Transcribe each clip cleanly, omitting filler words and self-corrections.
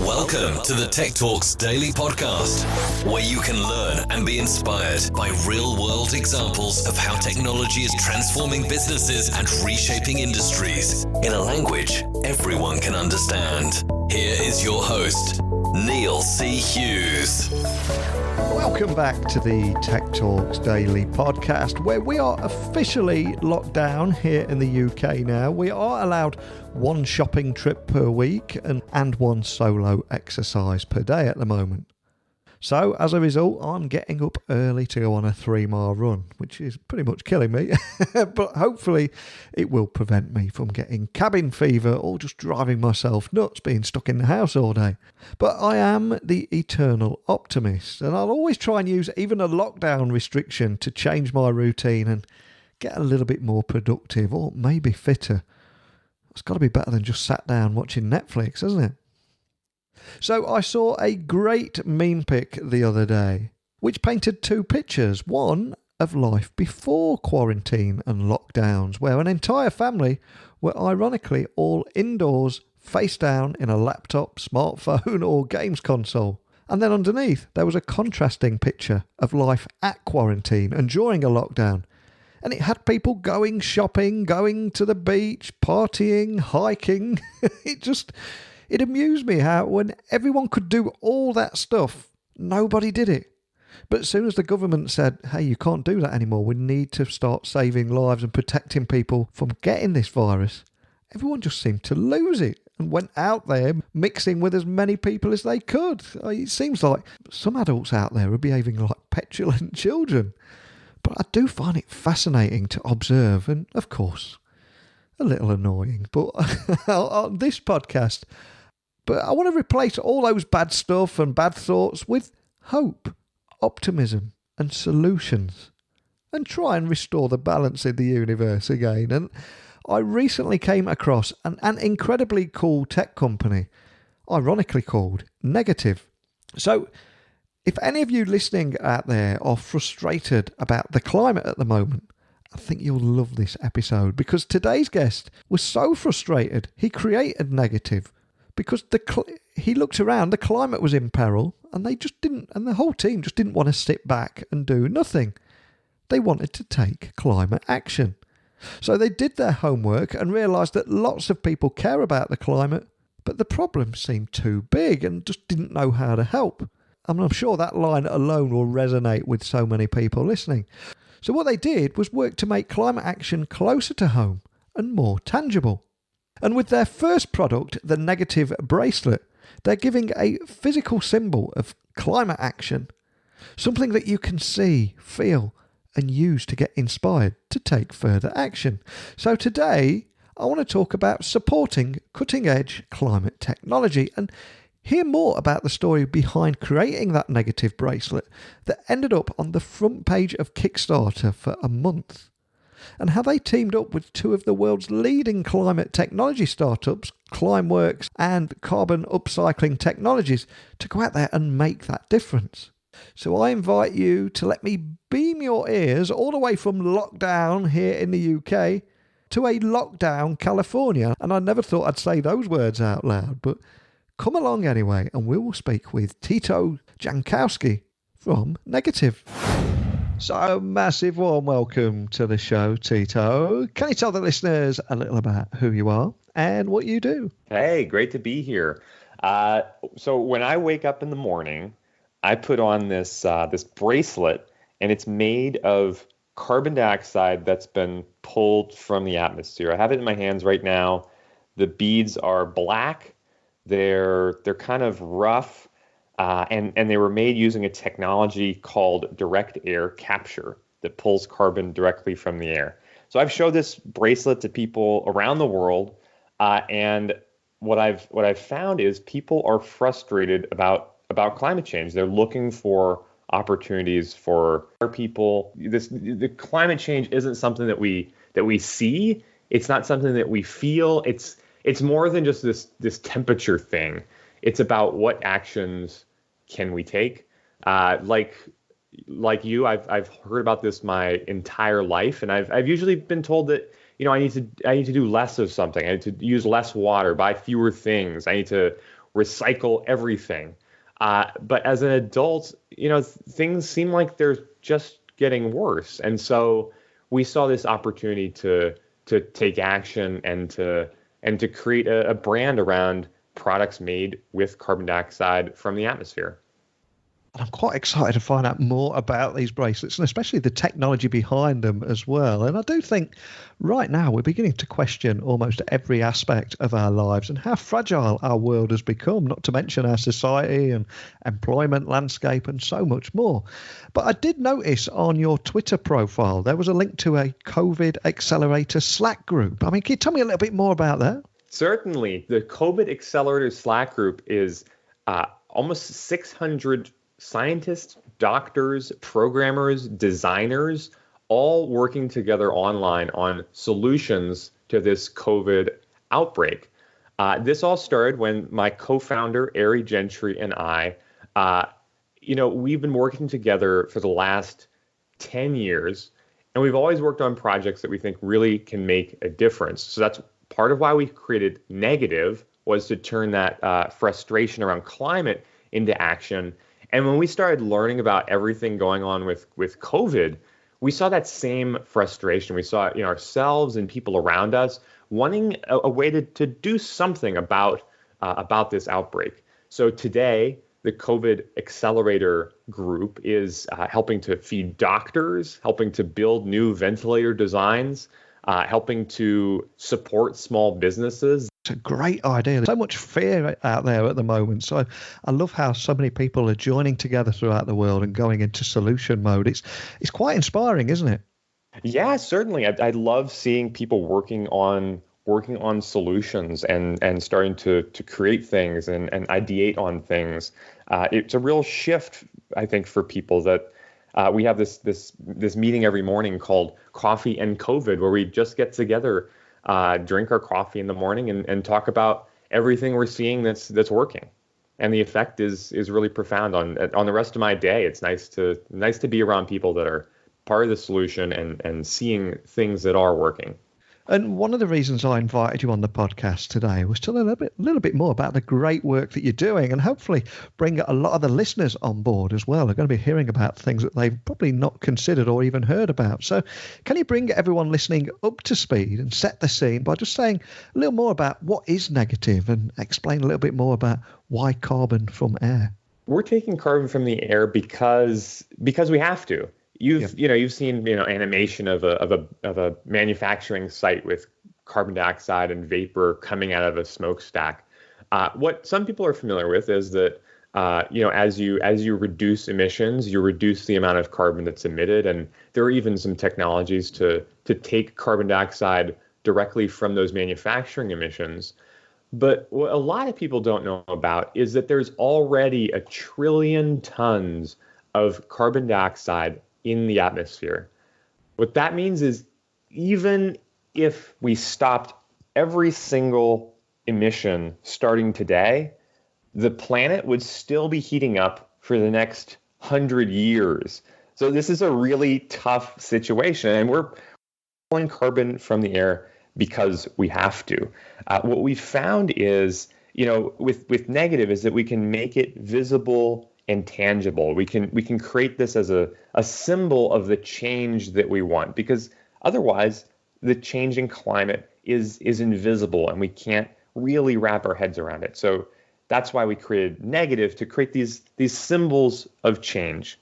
Welcome to the Tech Talks Daily Podcast, where you can learn and be inspired by real-world examples of how technology is transforming businesses and reshaping industries in a language everyone can understand. Here is your host, Neil C. Hughes. Welcome back to the Tech Talks Daily Podcast, where we are officially locked down here in the UK now. We are allowed one shopping trip per week and one solo exercise per day at the moment. So as a result, I'm getting up early to go on a 3-mile run, which is pretty much killing me. But hopefully it will prevent me from getting cabin fever or just driving myself nuts being stuck in the house all day. But I am the eternal optimist, and I'll always try and use even a lockdown restriction to change my routine and get a little bit more productive or maybe fitter. It's got to be better than just sat down watching Netflix, hasn't it? So I saw a great meme pic the other day, which painted 2 pictures. One of life before quarantine and lockdowns, where an entire family were ironically all indoors, face down in a laptop, smartphone or games console. And then underneath, there was a contrasting picture of life at quarantine and during a lockdown. And it had people going shopping, going to the beach, partying, hiking. It amused me how when everyone could do all that stuff, nobody did it. But as soon as the government said, hey, you can't do that anymore, we need to start saving lives and protecting people from getting this virus, everyone just seemed to lose it and went out there mixing with as many people as they could. It seems like some adults out there are behaving like petulant children. But I do find it fascinating to observe and, of course, a little annoying. But on this podcast, I want to replace all those bad stuff and bad thoughts with hope, optimism and solutions and try and restore the balance in the universe again. And I recently came across an incredibly cool tech company, ironically called Negative. So if any of you listening out there are frustrated about the climate at the moment, I think you'll love this episode because today's guest was so frustrated he created Negative because he looked around, the climate was in peril and the whole team just didn't want to sit back and do nothing. They wanted to take climate action. So they did their homework and realised that lots of people care about the climate, but the problem seemed too big and just didn't know how to help. And I'm sure that line alone will resonate with so many people listening. So what they did was work to make climate action closer to home and more tangible. And with their first product, the Negative Bracelet, they're giving a physical symbol of climate action, something that you can see, feel, and use to get inspired to take further action. So today, I want to talk about supporting cutting-edge climate technology and hear more about the story behind creating that Negative Bracelet that ended up on the front page of Kickstarter for a month, and how they teamed up with 2 of the world's leading climate technology startups, Climeworks and Carbon Upcycling Technologies, to go out there and make that difference. So I invite you to let me beam your ears all the way from lockdown here in the UK to a lockdown California. And I never thought I'd say those words out loud, but come along anyway, and we will speak with Tito Jankowski from Negative. So, a massive warm welcome to the show, Tito. Can you tell the listeners a little about who you are and what you do? Hey, great to be here. So when I wake up in the morning, I put on this bracelet, and it's made of carbon dioxide that's been pulled from the atmosphere. I have it in my hands right now. The beads are black. They're kind of rough, and they were made using a technology called direct air capture that pulls carbon directly from the air. So I've showed this bracelet to people around the world, and what I've found is people are frustrated about climate change. They're looking for opportunities for people. The climate change isn't something that we see. It's not something that we feel. It's more than just this temperature thing. It's about what actions can we take. Like you, I've heard about this my entire life, and I've usually been told that I need to do less of something. I need to use less water, buy fewer things. I need to recycle everything. But as an adult, things seem like they're just getting worse. And so we saw this opportunity to take action and to create a brand around products made with carbon dioxide from the atmosphere. I'm quite excited to find out more about these bracelets and especially the technology behind them as well. And I do think right now we're beginning to question almost every aspect of our lives and how fragile our world has become, not to mention our society and employment landscape and so much more. But I did notice on your Twitter profile, there was a link to a COVID Accelerator Slack group. I mean, can you tell me a little bit more about that? Certainly. The COVID Accelerator Slack group is almost 600 scientists, doctors, programmers, designers, all working together online on solutions to this COVID outbreak. This all started when my co-founder, Ari Gentry, and I, we've been working together for the last 10 years, and we've always worked on projects that we think really can make a difference. So that's part of why we created Negative, was to turn that frustration around climate into action. And when we started learning about everything going on with COVID, we saw that same frustration. We saw ourselves and people around us wanting a way to do something about this outbreak. So today, the COVID Accelerator group is helping to feed doctors, helping to build new ventilator designs, helping to support small businesses. It's a great idea. There's so much fear out there at the moment. So I love how so many people are joining together throughout the world and going into solution mode. It's quite inspiring, isn't it? Yeah, certainly. I love seeing people working on solutions and starting to create things and ideate on things. It's a real shift, I think, for people that we have this meeting every morning called Coffee and COVID, where we just get together, drink our coffee in the morning and talk about everything we're seeing that's working. And the effect is really profound on the rest of my day. It's nice to be around people that are part of the solution and seeing things that are working. And one of the reasons I invited you on the podcast today was to learn a little bit more about the great work that you're doing and hopefully bring a lot of the listeners on board as well. They're going to be hearing about things that they've probably not considered or even heard about. So can you bring everyone listening up to speed and set the scene by just saying a little more about what is Negative and explain a little bit more about why carbon from air? We're taking carbon from the air because we have to. You've seen animation of a manufacturing site with carbon dioxide and vapor coming out of a smokestack. What some people are familiar with is that as you reduce emissions, you reduce the amount of carbon that's emitted, and there are even some technologies to take carbon dioxide directly from those manufacturing emissions. But what a lot of people don't know about is that there's already 1 trillion tons of carbon dioxide in the atmosphere. What that means is even if we stopped every single emission starting today, the planet would still be heating up for the next 100 years. So this is a really tough situation, and we're pulling carbon from the air because we have to. What we found is, with Negative, is that we can make it visible and tangible. We can create this as a symbol of the change that we want, because otherwise the changing climate is invisible and we can't really wrap our heads around it. So that's why we created Negative, to create these symbols of change.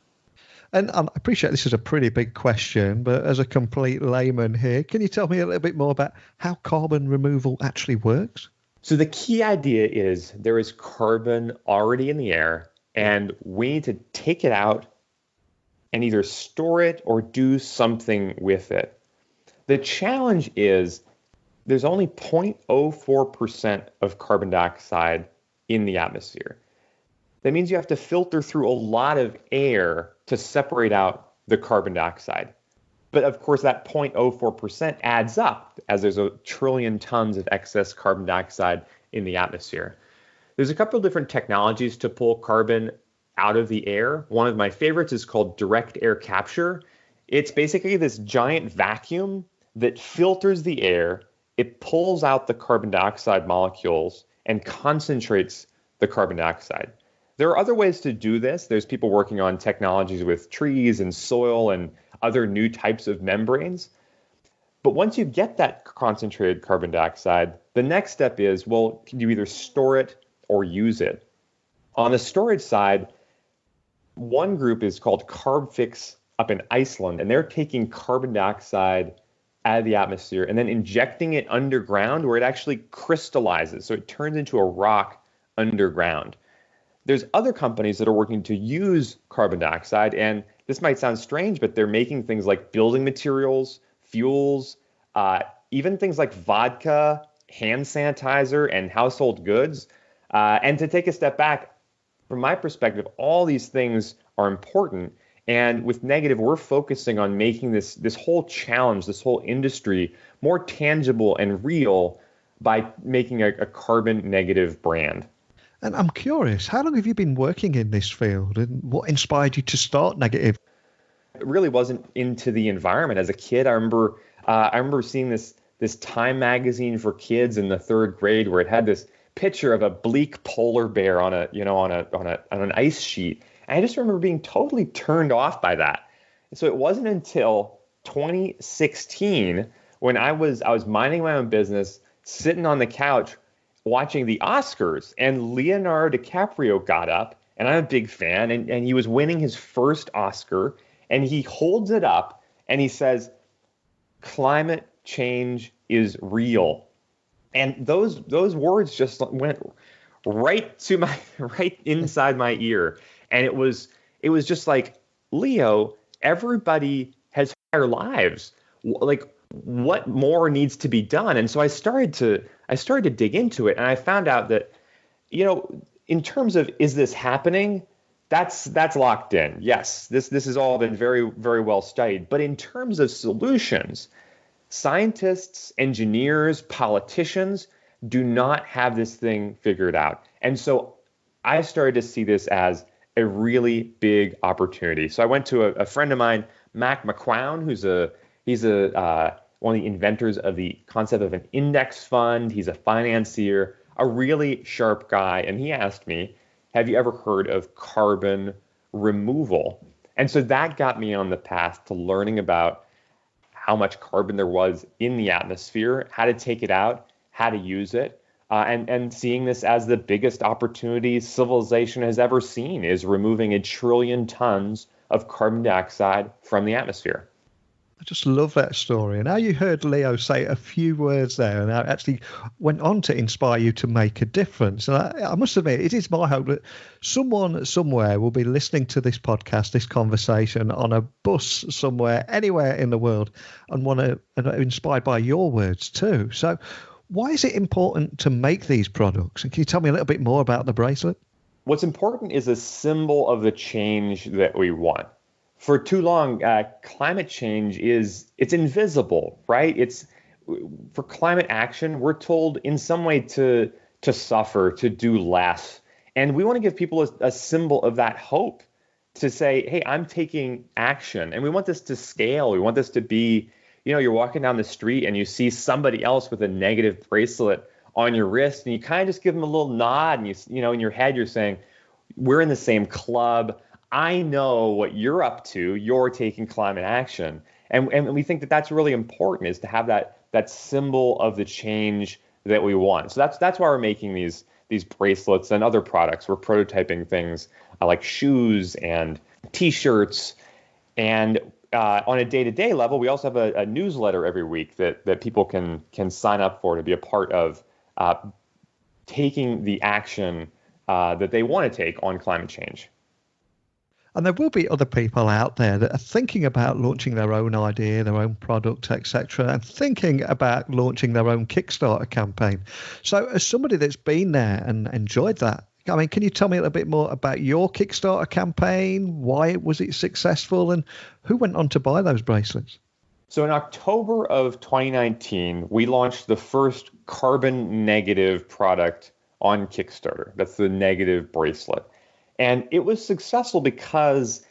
And I appreciate this is a pretty big question, but as a complete layman here, can you tell me a little bit more about how carbon removal actually works? So the key idea is there is carbon already in the air, and we need to take it out and either store it or do something with it. The challenge is there's only 0.04% of carbon dioxide in the atmosphere. That means you have to filter through a lot of air to separate out the carbon dioxide. But of course, that 0.04% adds up as there's 1 trillion tons of excess carbon dioxide in the atmosphere. There's a couple of different technologies to pull carbon out of the air. One of my favorites is called direct air capture. It's basically this giant vacuum that filters the air. It pulls out the carbon dioxide molecules and concentrates the carbon dioxide. There are other ways to do this. There's people working on technologies with trees and soil and other new types of membranes. But once you get that concentrated carbon dioxide, the next step is, well, can you either store it or use it? On the storage side, one group is called CarbFix up in Iceland, and they're taking carbon dioxide out of the atmosphere and then injecting it underground where it actually crystallizes. So it turns into a rock underground. There's other companies that are working to use carbon dioxide, and this might sound strange, but they're making things like building materials, fuels, even things like vodka, hand sanitizer, and household goods. And to take a step back, from my perspective, all these things are important. And with Negative, we're focusing on making this whole challenge, this whole industry more tangible and real by making a carbon negative brand. And I'm curious, how long have you been working in this field, and what inspired you to start Negative? It really wasn't into the environment. As a kid, I remember seeing this Time magazine for kids in the 3rd grade where it had this picture of a bleak polar bear on an ice sheet. And I just remember being totally turned off by that. And so it wasn't until 2016 when I was minding my own business, sitting on the couch watching the Oscars, and Leonardo DiCaprio got up, and I'm a big fan, and he was winning his first Oscar, and he holds it up and he says, "Climate change is real." And those words just went right inside my ear. And it was just like, Leo, everybody has higher lives. Like, what more needs to be done? And so I started to dig into it, and I found out that, in terms of, is this happening? That's locked in. Yes, this has all been very, very well studied. But in terms of solutions, scientists, engineers, politicians do not have this thing figured out. And so I started to see this as a really big opportunity. So I went to a friend of mine, Mac McQuown, he's one of the inventors of the concept of an index fund. He's a financier, a really sharp guy. And he asked me, have you ever heard of carbon removal? And so that got me on the path to learning about how much carbon there was in the atmosphere, how to take it out, how to use it, and seeing this as the biggest opportunity civilization has ever seen, is removing 1 trillion tons of carbon dioxide from the atmosphere. I just love that story. And how you heard Leo say a few words there, and that actually went on to inspire you to make a difference. And I must admit, it is my hope that someone somewhere will be listening to this podcast, this conversation on a bus somewhere, anywhere in the world, and inspired by your words too. So why is it important to make these products? And can you tell me a little bit more about the bracelet? What's important is a symbol of the change that we want. For too long, climate change it's invisible, right? It's for climate action, we're told in some way to suffer, to do less. And we want to give people a symbol of that hope, to say, hey, I'm taking action. And we want this to scale. We want this to be, you're walking down the street and you see somebody else with a negative bracelet on your wrist, and you kind of just give them a little nod, and in your head, you're saying, we're in the same club. I know what you're up to. You're taking climate action. And we think that that's really important, is to have that symbol of the change that we want. So that's why we're making these bracelets and other products. We're prototyping things like shoes and T-shirts. And on a day-to-day level, we also have a newsletter every week that people can sign up for to be a part of taking the action that they want to take on climate change. And there will be other people out there that are thinking about launching their own idea, their own product, etc., and thinking about launching their own Kickstarter campaign. So as somebody that's been there and enjoyed that, I mean, can you tell me a little bit more about your Kickstarter campaign? Why was it successful, and who went on to buy those bracelets? So in October of 2019, we launched the first carbon negative product on Kickstarter. That's the Negative Bracelet. And it was successful because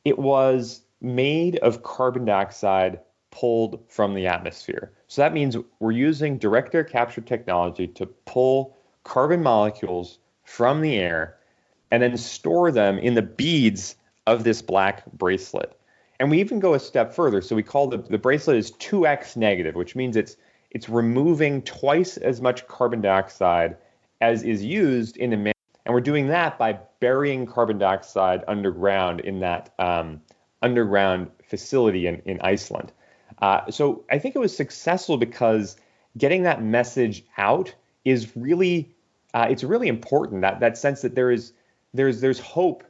it was made of carbon dioxide pulled from the atmosphere. So that means we're using direct air capture technology to pull carbon molecules from the air and then store them in the beads of this black bracelet. And we even go a step further. So we call the bracelet is 2x negative, which means it's removing twice as much carbon dioxide as is used in a. And we're doing that by burying carbon dioxide underground in that underground facility in Iceland. So I think it was successful because getting that message out is really it's really important. That sense that there's hope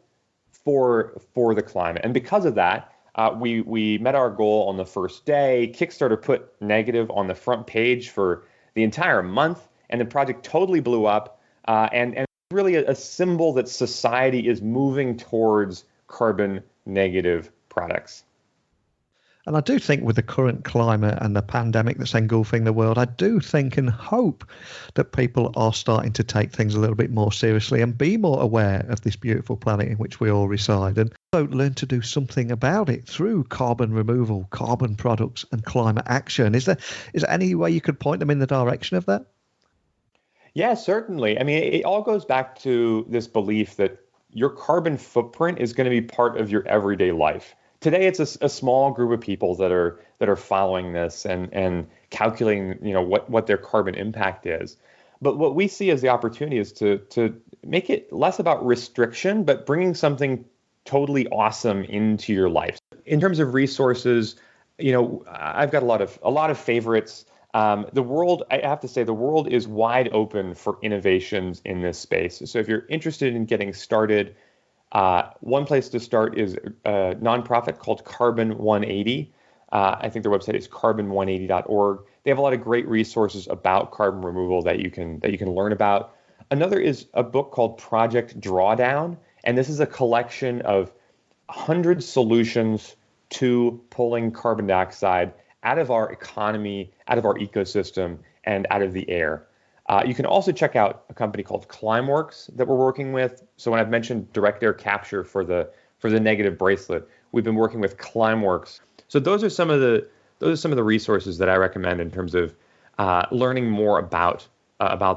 for the climate, and because of that, we met our goal on the first day. Kickstarter put negative on the front page for the entire month, and the project totally blew up. And really a symbol that society is moving towards carbon negative products. And I do think with the current climate and the pandemic that's engulfing the world, I do think and hope that people are starting to take things a little bit more seriously and be more aware of this beautiful planet in which we all reside, and so learn to do something about it through carbon removal, carbon products, and climate action. Is there any way you could point them in the direction of that? Yeah, certainly. I mean, it all goes back to this belief that your carbon footprint is going to be part of your everyday life. Today, it's a small group of people that are following this and calculating, what their carbon impact is. But what we see as the opportunity is to make it less about restriction, but bringing something totally awesome into your life. In terms of resources, I've got a lot of favorites. The world, I have to say, the world is wide open for innovations in this space. So if you're interested in getting started, one place to start is a nonprofit called Carbon 180. I think their website is carbon180.org. They have a lot of great resources about carbon removal that you can learn about. Another is a book called Project Drawdown, and this is a collection of 100 solutions to pulling carbon dioxide out of our economy, out of our ecosystem, and out of the air. You can also check out a company called Climeworks that we're working with. So when I've mentioned direct air capture for the negative bracelet, we've been working with Climeworks. So those are some of the resources that I recommend in terms of learning more about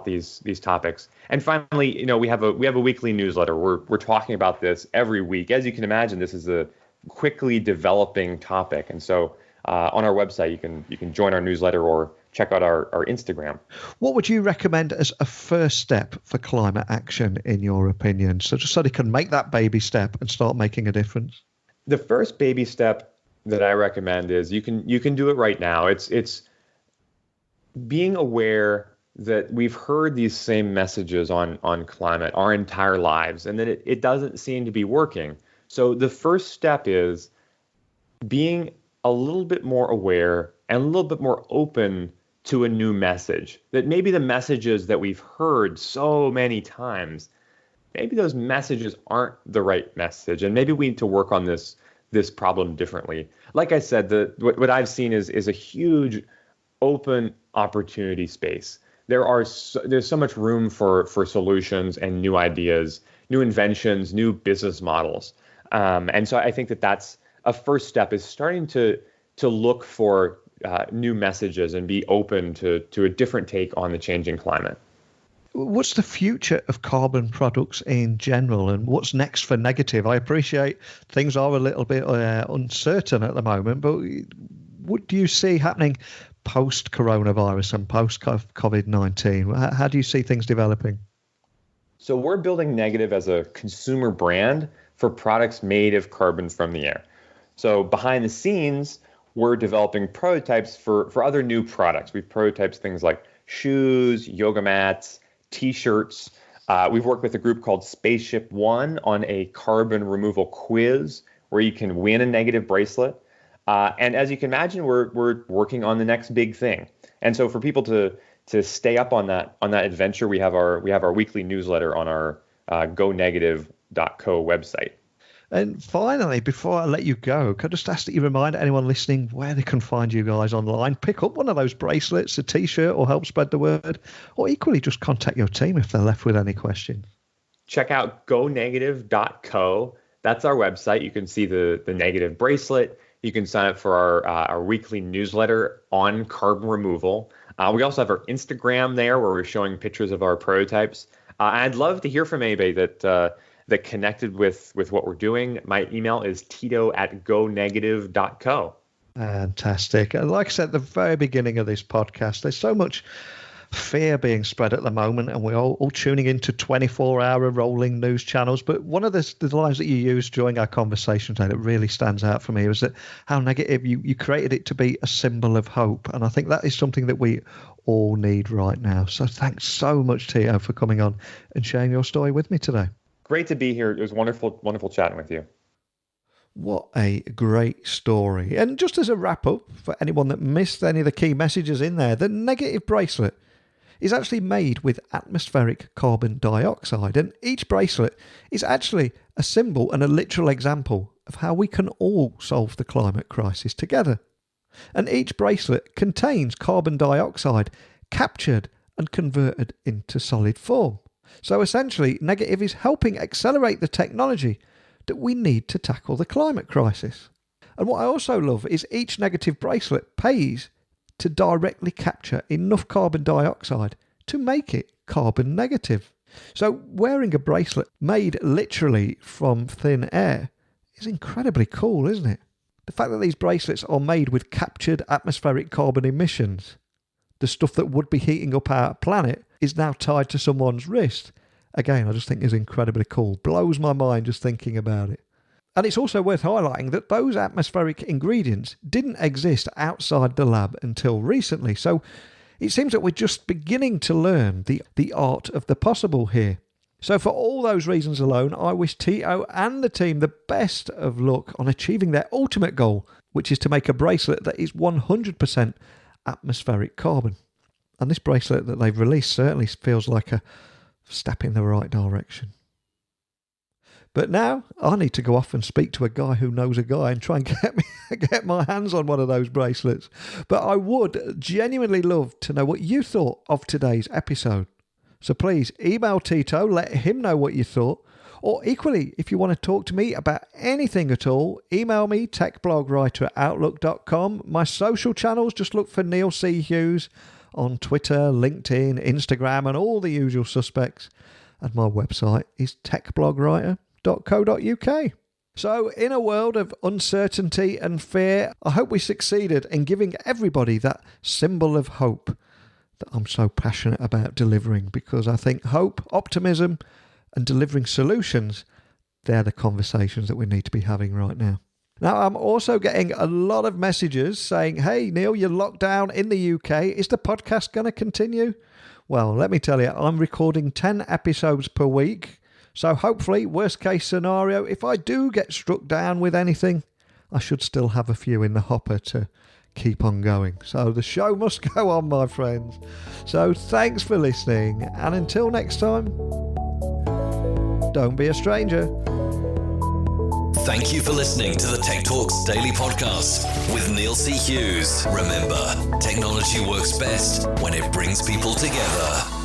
these topics. And finally, we have a weekly newsletter. We're talking about this every week. As you can imagine, this is a quickly developing topic, and so on our website you can join our newsletter or check out our Instagram. What would you recommend as a first step for climate action, in your opinion? So just so they can make that baby step and start making a difference. The first baby step that I recommend is you can do it right now. It's being aware that we've heard these same messages on climate our entire lives, and that it doesn't seem to be working. So the first step is being a little bit more aware and a little bit more open to a new message. That maybe the messages that we've heard so many times, maybe those messages aren't the right message, and maybe we need to work on this problem differently. Like I said, what I've seen is a huge open opportunity space. There's so much room for solutions and new ideas, new inventions, new business models. And so I think that's a first step, is starting to look for new messages and be open to a different take on the changing climate. What's the future of carbon products in general, and what's next for Negative? I appreciate things are a little bit uncertain at the moment, but what do you see happening post-coronavirus and post-COVID-19? How do you see things developing? So we're building Negative as a consumer brand for products made of carbon from the air. So behind the scenes, we're developing prototypes for other new products. We've prototyped things like shoes, yoga mats, T-shirts. We've worked with a group called Spaceship One on a carbon removal quiz where you can win a negative bracelet. And as you can imagine, we're working on the next big thing. And so for people to stay up on that adventure, we have our weekly newsletter on our gonegative.co website. And finally, before I let you go, could I just ask that you remind anyone listening where they can find you guys online? Pick up one of those bracelets, a T-shirt, or help spread the word, or equally just contact your team if they're left with any questions. Check out gonegative.co. That's our website. You can see the negative bracelet. You can sign up for our weekly newsletter on carbon removal. We also have our Instagram there where we're showing pictures of our prototypes. I'd love to hear from anybody that connected with what we're doing. My email is tito@gonegative.co. Fantastic. And like I said at the very beginning of this podcast, there's so much fear being spread at the moment, and we're all tuning into 24-hour rolling news channels. But one of the lines that you used during our conversation today that really stands out for me was that how negative you created it to be a symbol of hope. And I think that is something that we all need right now. So thanks so much, Tito, for coming on and sharing your story with me today. Great to be here. It was wonderful chatting with you. What a great story. And just as a wrap up, for anyone that missed any of the key messages in there, the Negative Bracelet is actually made with atmospheric carbon dioxide. And each bracelet is actually a symbol and a literal example of how we can all solve the climate crisis together. And each bracelet contains carbon dioxide captured and converted into solid form. So essentially, Negative is helping accelerate the technology that we need to tackle the climate crisis. And what I also love is each Negative bracelet pays to directly capture enough carbon dioxide to make it carbon negative. So wearing a bracelet made literally from thin air is incredibly cool, isn't it? The fact that these bracelets are made with captured atmospheric carbon emissions, the stuff that would be heating up our planet, is now tied to someone's wrist. Again, I just think is incredibly cool. Blows my mind just thinking about it. And it's also worth highlighting that those atmospheric ingredients didn't exist outside the lab until recently. So it seems that we're just beginning to learn the art of the possible here. So for all those reasons alone, I wish Tito and the team the best of luck on achieving their ultimate goal, which is to make a bracelet that is 100% atmospheric carbon. And this bracelet that they've released certainly feels like a step in the right direction. But now I need to go off and speak to a guy who knows a guy and try and get my hands on one of those bracelets. But I would genuinely love to know what you thought of today's episode. So please email Tito, let him know what you thought. Or equally, if you want to talk to me about anything at all, email me, techblogwriter@outlook.com. My social channels, just look for Neil C. Hughes on Twitter, LinkedIn, Instagram, and all the usual suspects. And my website is techblogwriter.com. .co.uk. So in a world of uncertainty and fear, I hope we succeeded in giving everybody that symbol of hope that I'm so passionate about delivering, because I think hope, optimism and delivering solutions, they're the conversations that we need to be having right now. Now, I'm also getting a lot of messages saying, hey, Neil, you're locked down in the UK. Is the podcast going to continue? Well, let me tell you, I'm recording 10 episodes per week. So hopefully, worst case scenario, if I do get struck down with anything, I should still have a few in the hopper to keep on going. So the show must go on, my friends. So thanks for listening. And until next time, don't be a stranger. Thank you for listening to the Tech Talks Daily Podcast with Neil C. Hughes. Remember, technology works best when it brings people together.